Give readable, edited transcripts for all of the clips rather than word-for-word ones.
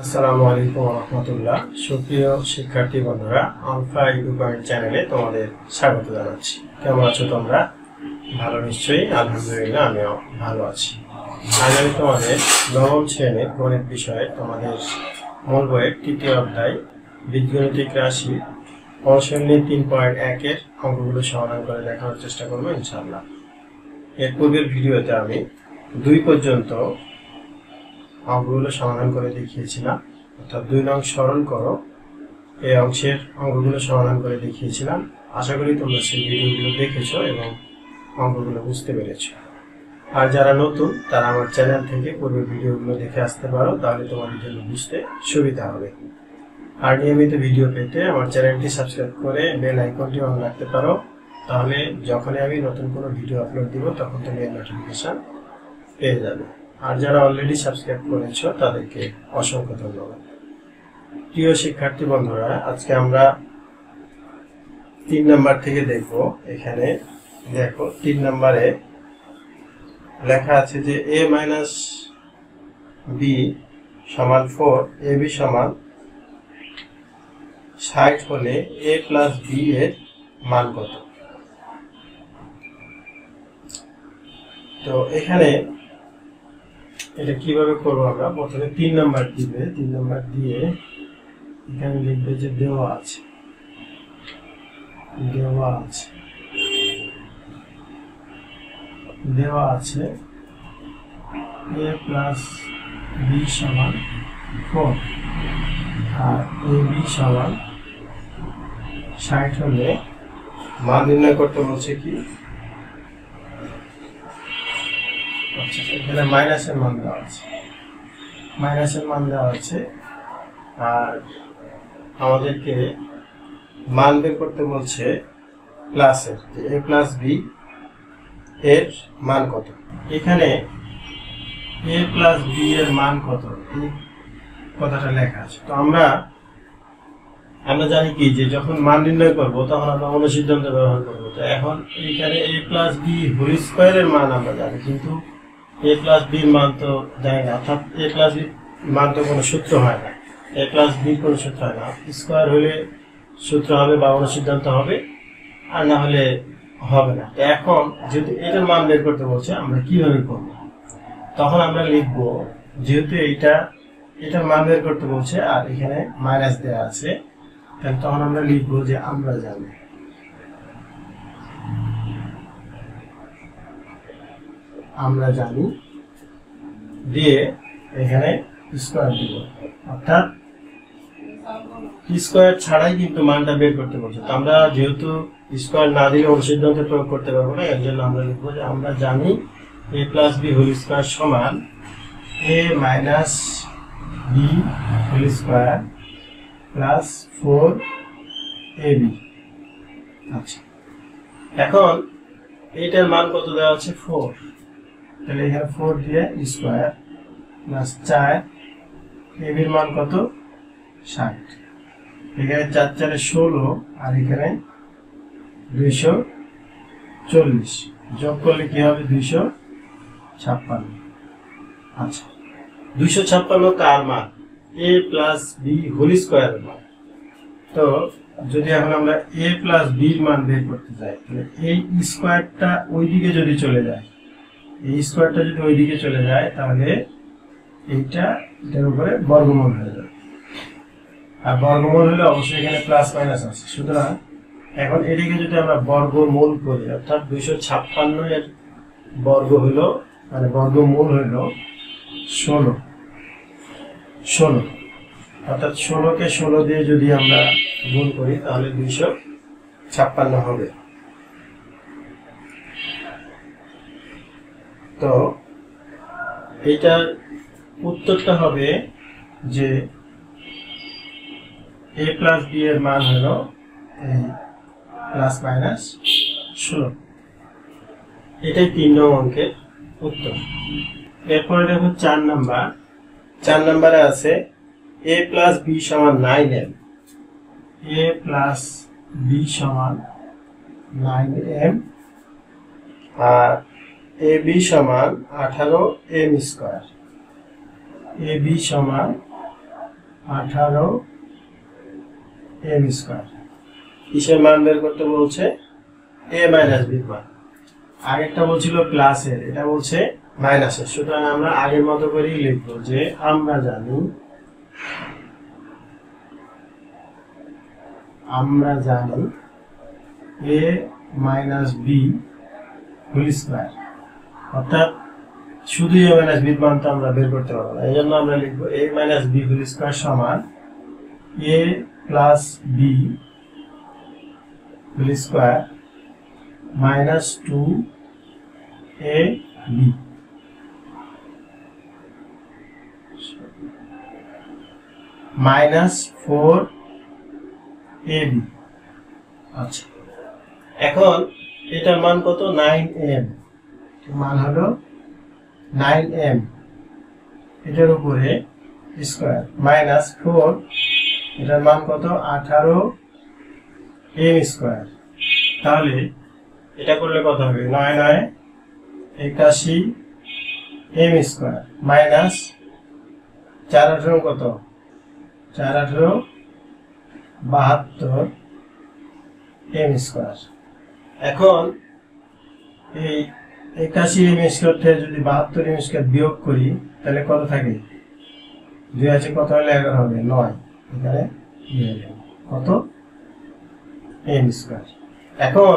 আসসালামু আলাইকুম ওয়া রাহমাতুল্লাহ। সুপ্রিয় শিক্ষার্থী বন্ধুরা, আলফা এডু পয়েন্ট চ্যানেলে তোমাদের স্বাগত জানাচ্ছি। কেমন আছো তোমরা? ভালো নিশ্চয়ই। আলহামদুলিল্লাহ, আমিও ভালো আছি। আজ আমি তোমাদের নবম শ্রেণীর গণিত বিষয়ে তোমাদের মূল বইয়ের তৃতীয় অধ্যায় বীজগণিতিক রাশি অনুশীলনী 3.1 অঙ্কগুলো সমাধান করে দেখানোর চেষ্টা করবো ইনশাআল্লাহ। এর পূর্বের ভিডিওতে আমি 2 পর্যন্ত অঙ্কগুলো সমাধান করে দেখিয়েছিলাম, অর্থাৎ 2 নং সরল করো এই অংশের অঙ্কগুলো সমাধান করে দেখিয়েছিলাম। আশা করি তোমরা সেই ভিডিওগুলো দেখেছো এবং অঙ্কগুলো বুঝতে পেরেছো। আর যারা নতুন তারা আমার চ্যানেল থেকে পূর্বের ভিডিওগুলো দেখে আসতে পারো, তাহলে তোমাদের জন্য বুঝতে সুবিধা হবে। আর নিয়মিত ভিডিও পেতে আমার চ্যানেলটি সাবস্ক্রাইব করে বেল আইকনটি অন রাখতে পারো, তাহলে যখনই আমি নতুন কোনো ভিডিও আপলোড দিব তখন তুমি এর নোটিফিকেশন পেয়ে যাবে। আর যারা অলরেডি সাবস্ক্রাইব করেছো তাদেরকে অসংখ্য ধন্যবাদ। প্রিয় শিক্ষার্থী বন্ধুরা, আজকে আমরা 3 নাম্বার থেকে দেখব। এখানে দেখো 3 নাম্বারে লেখা আছে যে a - b সমান 4, ab সমান 60 হলে a + b এর মান কত? তো এখানে এটা কিভাবে করবো আমরা? প্রথমে 3 নাম্বার দিবে, 3 নাম্বার দিয়ে এখানে লিখবে যে দেওয়া আছে a + b সমান 4 আর ab সমান 60 হলে মান নির্ণয় করতে বলছে কি? আচ্ছা, এখানে মাইনাসের মান দেওয়া আছে, আর আমাদেরকে মান বের করতে বলছে প্লাসের, যে a + b এর মান কত। এখানে a + b এর মান কত এই কথাটা লেখা আছে। তো আমরা জানি কি যে যখন মান নির্ণয় করব তখন আমরা অনুসিদ্ধান্ত ব্যবহার করব। তো এখন এখানে a + b হোল স্কয়ারের মান আমরা জানি, কিন্তু a + b এর মান তো জানি না, অর্থাৎ a + b মান তো কোনো সূত্র হয় না, a + b কোনো সূত্র হয় না। স্কয়ার হলে সূত্র হবে বা অনুসিদ্ধান্ত হবে, আর না হলে হবে না। এখন যেহেতু এটার মান বের করতে বলছে, আমরা কিভাবে করব? তখন আমরা লিখব, যেহেতু এটার মান বের করতে বলছে আর এখানে মাইনাস দেওয়া আছে, তাহলে তখন আমরা লিখব যে আমরা জানি দিয়ে এখানে স্কয়ার দিব, অর্থাৎ স্কয়ার ছাড়াই কিন্তু মানটা বের করতে বলছে। তো আমরা যেহেতু স্কয়ার না দিলে অনুসিদ্ধান্তে প্রয়োগ করতে পারবো না, এর জন্য আমরা লিখবো যে আমরা জানি a + b হোল স্কয়ার সমান a - b whole square plus 4ab। আচ্ছা, এখন এইটার মান কত দেওয়া আছে? 4। তাহলে এখানে 4 দিয়ে স্কয়ার প্লাস 4, ab এর মান কত? 60। এখানে 4 × 4 = 16, আর এখানে 240 যোগ করলে কি হবে? 256। আচ্ছা, 256 কার মান? a + b হোল স্কয়ারের মান। তো যদি এখন আমরা a + b এর মান বের করতে যাই, তাহলে এই স্কয়ারটা ওইদিকে যদি চলে যায়, তাহলে এটার উপরে বর্গমূল হয়ে যাবে, আর বর্গমূল হলে অবশ্যই এখানে প্লাস মাইনাস আছে। সুতরাং এখন এটাকে যদি আমরা বর্গমূল করি, অর্থাৎ 256 এর বর্গ হলো, মানে বর্গমূল হলো 16, অর্থাৎ 16কে 16 দিয়ে যদি আমরা গুণ করি তাহলে 256 হবে। তো এইটার উত্তরটা হবে যে a + b এর মান হলো ±16। এটাই 3 নং অঙ্কের উত্তর। এরপরে দেখো 4 নাম্বারে আছে a + b সমান 9m, আর ab সমান 18m²। ab সমান 18m²। কিসের মান বের করতে বলছে? a মাইনাস b মান। আগেরটা বলছিল প্লাসের, এটা বলছে মাইনাসের। সুতরাং আমরা আগের মতো করেই লিখব যে আমরা জানি a minus b whole square, অর্থাৎ শুধু a মাইনাস b মান তো আমরা বের করতে পারবো না, এই জন্য আমরা লিখব a minus b whole square সমান a plus b whole square minus 2ab minus 4ab। আচ্ছা, এখন এটার মান কত? 9m। মান হলো 9m, এটার উপরে স্কয়ার মাইনাস 4, এটার মান কত? 18m²। তাহলে এটা করলে কত হবে? 9 9 81m² মাইনাস 4 18 কত? 4 18 72m²। এখন এই 81m² থেকে যদি 72m² বিয়োগ করি তাহলে কত থাকে? 2 আছে, কত হলে 11 হবে? 9, এখানে কত? m²। এখন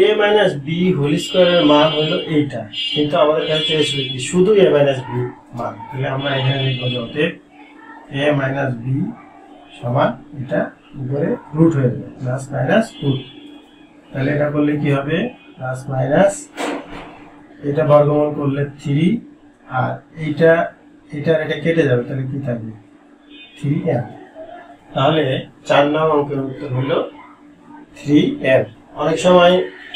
a মাইনাস b হোল স্কয়ারের মান হলো এইটা, কিন্তু আমাদের কাছে চেয়েছিল কি? শুধু a মাইনাস b মান। তাহলে আমরা এখানে লিখব যে অতএব a মাইনাস b সমান এটা উপরে রুট হয়ে যাবে, প্লাস মাইনাস রুট। তাহলে এটা করলে কি হবে? প্লাস মাইনাস, এটা বর্গমূল করলে 3, আর এটা এটা কেটে যাবে, তাহলে কি থাকবে? 3m। তাহলে 4 নং অঙ্কের উত্তর হলো 3m। অনেক সময়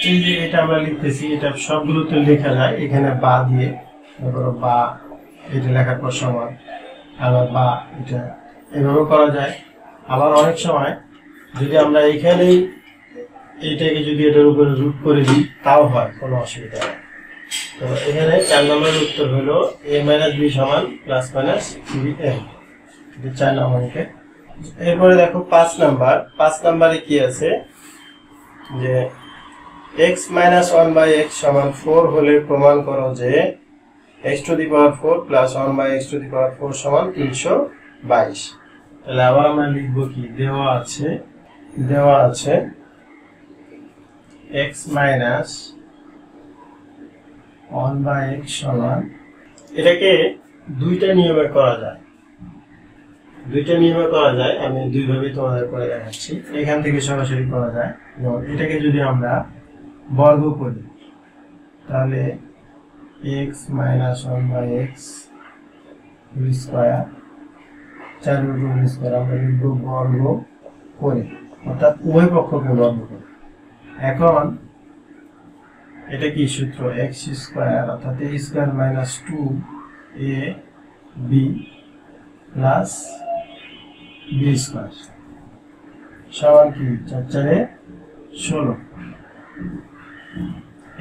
এই যে এটা আমরা লিখতেছি, এটা সবগুলো তো লেখা যায় এখানে বা দিয়ে, তারপর বা এটা লেখার পর সমান, আবার বা এটা এভাবে করা যায়। আবার অনেক সময় যদি আমরা এখানেই এইটাকে যদি এটার উপরে রুট করে দিই তাও হয়, কোনো অসুবিধা নেই। তো এখানে 4 নম্বরের উত্তর হলো a মাইনাস b সমান প্লাস মাইনাস 3m। এটা 4 নম্বর অঙ্কে। এরপরে দেখো 5 নাম্বার। 5 নম্বরে কি আছে যে x মাইনাস 1/x সমান 4 হলে প্রমাণ করো যে x to the power 4 plus 1/x to the power 4 সমান 322। তাহলে আবার আমরা লিখব কি? দেওয়া আছে x মাইনাস 1/x সমান, এটাকে দুইটা নিয়মে করা যায়। আমি দুইভাবে তোমাদের করে দেখাচ্ছি। এখান থেকে সরাসরি করা যায়। যেমন এটাকে যদি আমরা বর্গ করি তাহলে x minus 1/x whole square, 4 whole square আমরা লিখব বর্গ করে, অর্থাৎ উভয় পক্ষকে বর্গ করে। এখন এটা কি সূত্র? x স্কয়ার অর্থাৎ a square minus 2ab plus b square সমান কি? 4 4 16।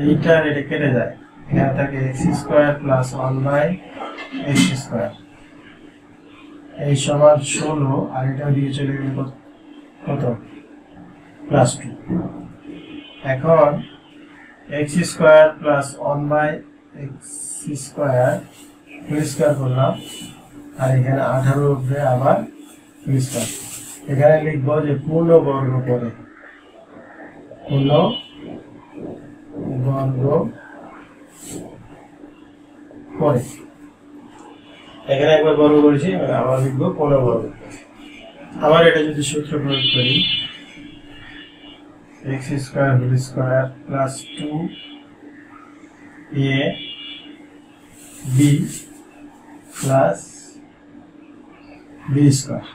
এইটার এটা কেটে যায়, এখানে থাকে x square plus 1/x square, এই সমান 16, আর এটা দিয়ে চলে গেলে কত? প্লাস 2। এখন x square plus 1/x square whole square করলাম, আর এখানে 18 উপরে আবার হোল স্কয়ার। এখানে লিখব যে পূর্ণ বর্গ করে, এখানে একবার বর্গ করেছি, আবার লিখবো পূর্ণ বর্গ। আবার এটা যদি সূত্র প্রয়োগ করি, x square whole square plus 2ab plus b square,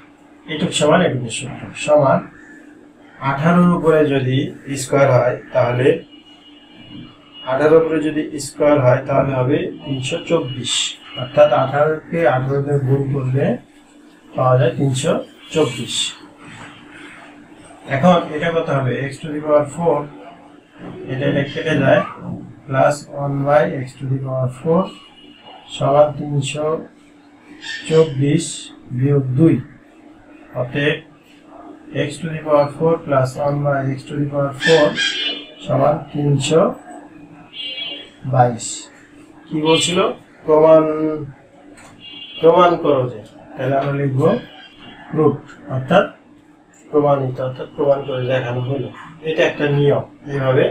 এটুক সমান এটুকু সূত্র সমান 18 উপরে যদি স্কয়ার হয় তাহলে 18 উপরে যদি স্কয়ার হয় তাহলে হবে 324, অর্থাৎ 18 কে 18 দিয়ে গুণ করলে পাওয়া যায় 324। এখন এটা কত হবে? x টু দি পাওয়ার 4, এটা কেটে যায়, plus 1/x to the power 4 সমান 324 বিয়োগ 2, অতএব x to the power 4 plus 1 by x to the power 4 সমান 322। কি বলছিল? প্রমাণ করো যে, তাহলে আমরা লিখব প্রুফড, অর্থাৎ প্রমাণিত, অর্থাৎ প্রমাণ করে দেখানো হলো। এটা একটা নিয়ম, এইভাবে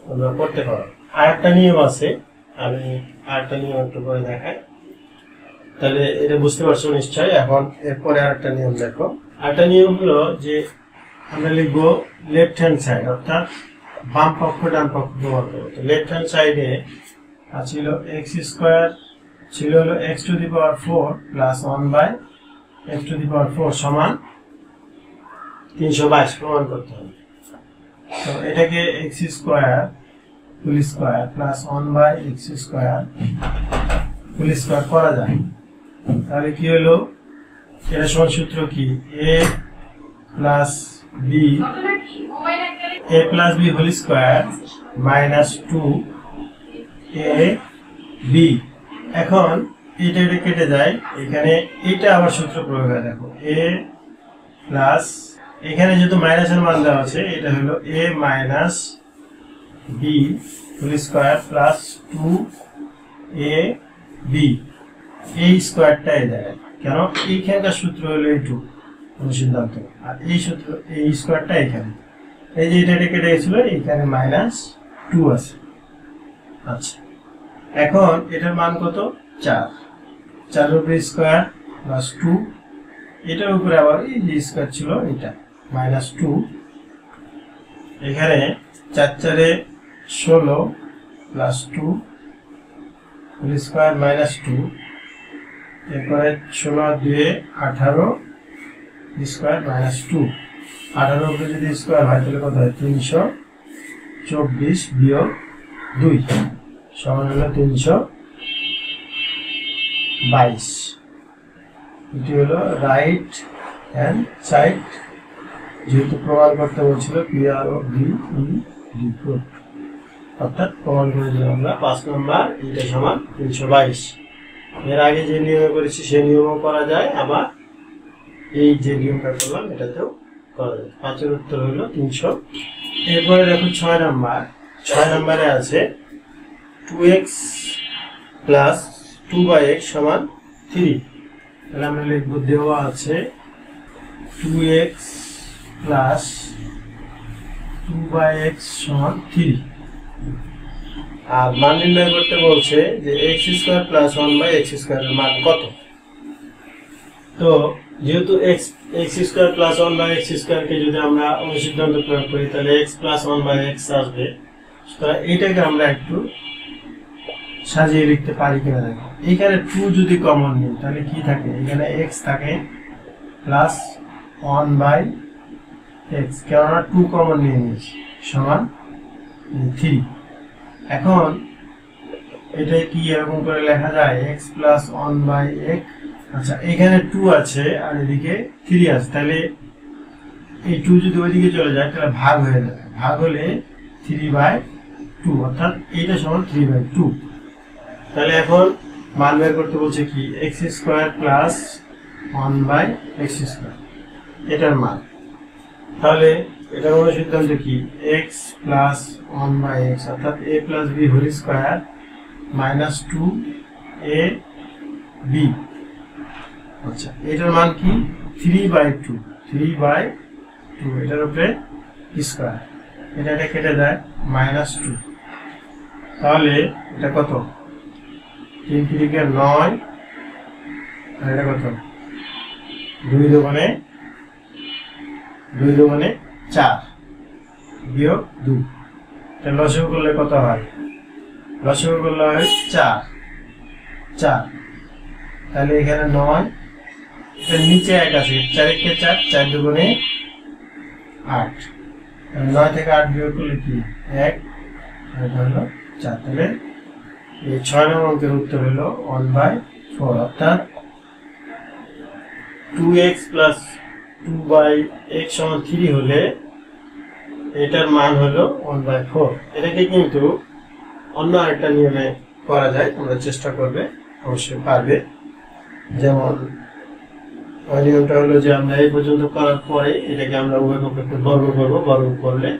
তোমরা করতে পারো। আর একটা নিয়ম আছে, আমি আরেকটা নিয়ম একটু করে দেখাই, তাহলে এটা বুঝতে পারছো নিশ্চয়ই। এখন এরপরে আরেকটা নিয়ম দেখো। আরেকটা নিয়ম হলো যে আমরা লিখবো লেফট হ্যান্ড সাইড, অর্থাৎ বাম পক্ষ ডান পক্ষ প্রমাণ করবো। তো লেফট হ্যান্ড সাইডে ছিল এক্স স্কোয়ার, ছিল হলো x to the power 4 plus 1 by x to the power 4 সমান 322 প্রমাণ করতে হবে। তো এটাকে x square full square plus 1 by x square full square করা যায়। তাহলে কি হলো? এটা সমান সূত্র কি? a plus b whole square minus 2ab। এখন এটা কেটে যায়, এখানে এটা আবার সূত্র প্রয়োগ হয়। দেখো a প্লাস, এখানে যেহেতু মাইনাসের মান দেওয়া আছে, এটা হলো a minus b whole square plus 2ab। এই স্কোয়ারটাই দেয়, কেন? এইখানকার সূত্র হলো এইটুকু অনুসিদ্ধান্ত, আর এই সূত্র, এই স্কোয়ারটা এখানে, এই যে এটা কেটে গেছিল, এইখানে মাইনাস 2 আছে। আচ্ছা, এখন এটার মান কত? 4। 4 এর উপরে স্কোয়ার প্লাস 2, এটার উপরে আবার এই যে স্কোয়ার ছিল এটা মাইনাস 2। এখানে 4 4 এ 16 প্লাস 2 হোল স্কোয়ার মাইনাস 2। এরপরে 16 আর 2 এ 18 স্কোয়ার মাইনাস 2। 18 উপরে যদি স্কোয়ার হয় তাহলে কত হয়? 324 বিয়োগ 2 সমান হলো 322। এটি হলো রাইট হ্যান্ড সাইড, যেহেতু প্রমাণ করতে বলছিল PROVED, অর্থাৎ প্রমাণ করে দিলাম আমরা 5 নম্বর, এটা সমান 322। এর আগে যে নিয়মে করেছি সেই নিয়মও করা যায়, আবার এই যে নিয়মটা করলাম এটাতেও করা যায়। 5 এর উত্তর হলো 300। এরপরে দেখো 6 নম্বর। 6 নম্বরে আছে 2x প্লাস 2/x সমান 3। তাহলে আমরা লিখব, দেওয়া আছে 2x প্লাস 2/x সমান 3, আর মান নির্ণয় করতে বলছে যে x স্কোয়ার প্লাস 1/x স্কোয়ারের মান কত। তো যেহেতু x স্কোয়ার প্লাস 1/x স্কোয়ারকে যদি আমরা অনুসিদ্ধান্ত প্রয়োগ করি, তাহলে x প্লাস 1/x আসবে। সুতরাং এটাকে আমরা একটু সাজিয়ে লিখতে পারি কিনা দেখো। এখানে 2 যদি কমন নিই তাহলে কি থাকে? এখানে x থাকে প্লাস 1/x, কেননা 2 কমন নিয়ে নিয়েছি, সমান 3। এখন এটা কি এরকম করে লেখা যায়? x plus 1/x। আচ্ছা, এখানে 2 আছে আর এদিকে 3 আছে, তাহলে এই 2 যদি ওইদিকে চলে যায় তাহলে ভাগ হয়ে যাবে। ভাগ হলে 3/2, অর্থাৎ এইটা সমান 3/2। তাহলে এখন মান বের করতে বলছে কি? x square plus 1/x square, এটার মান। তাহলে এটার অনুসিদ্ধান্ত কি? x প্লাস 1/x, অর্থাৎ a plus b whole square minus 2ab। আচ্ছা, এটার মান কি? 3/2, এটার উপরে স্কোয়ার, এটা কেটে যায় মাইনাস 2। তাহলে এটা কত? 3 3 কে 9, আর এটা কত? 2 দোকানে 4 বিয়োগ 2। তাহলে লসাগু করলে কত হয়? লসাগু করলে হয় 4। তাহলে এখানে 9, এর নিচে 1 আছে, 4 কে 4, 4 দুগুণে 8। 9 থেকে 8 বিয়োগ করলে কি? 1, এটা হলো 4। তাহলে এই 6 নম্বর অঙ্কের উত্তর হলো 1/4, অর্থাৎ 2x প্লাস 2/x সমান 3 হলে এটার মান হলো 1/4। এটাকে কিন্তু অন্য আরেকটা নিয়মে করা যায়, তোমরা চেষ্টা করবে, অবশ্যই পারবে। যেমন ওই নিয়মটা হলো যে আমরা এই পর্যন্ত করার পরে এটাকে আমরা উভয় পক্ষকে বর্গ করবো, বর্গ করলে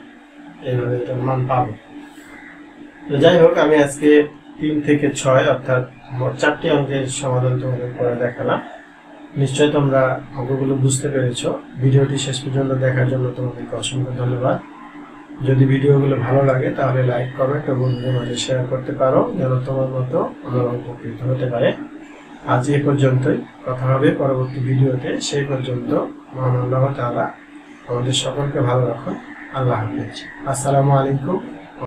এইভাবে এটার মান পাবো। তো যাই হোক, আমি আজকে 3 থেকে 6 অর্থাৎ মোট 4টি অঙ্কের সমাধান তোমাদের করে দেখালাম। নিশ্চয়ই তোমরা অঙ্কগুলো বুঝতে পেরেছো। ভিডিওটি শেষ পর্যন্ত দেখার জন্য তোমাদেরকে অসংখ্য ধন্যবাদ। যদি ভিডিওগুলো ভালো লাগে তাহলে লাইক, কমেন্ট ও বন্ধুদের মাঝে শেয়ার করতে পারো, যেন তোমার মতো আমরা উপকৃত হতে পারে। আজ এই পর্যন্তই, কথা হবে পরবর্তী ভিডিওতে। সেই পর্যন্ত মহান আল্লাহ তাআলা আমাদের সকলকে ভালো রাখুন। আল্লাহ হাফেজ। আসসালামু আলাইকুম।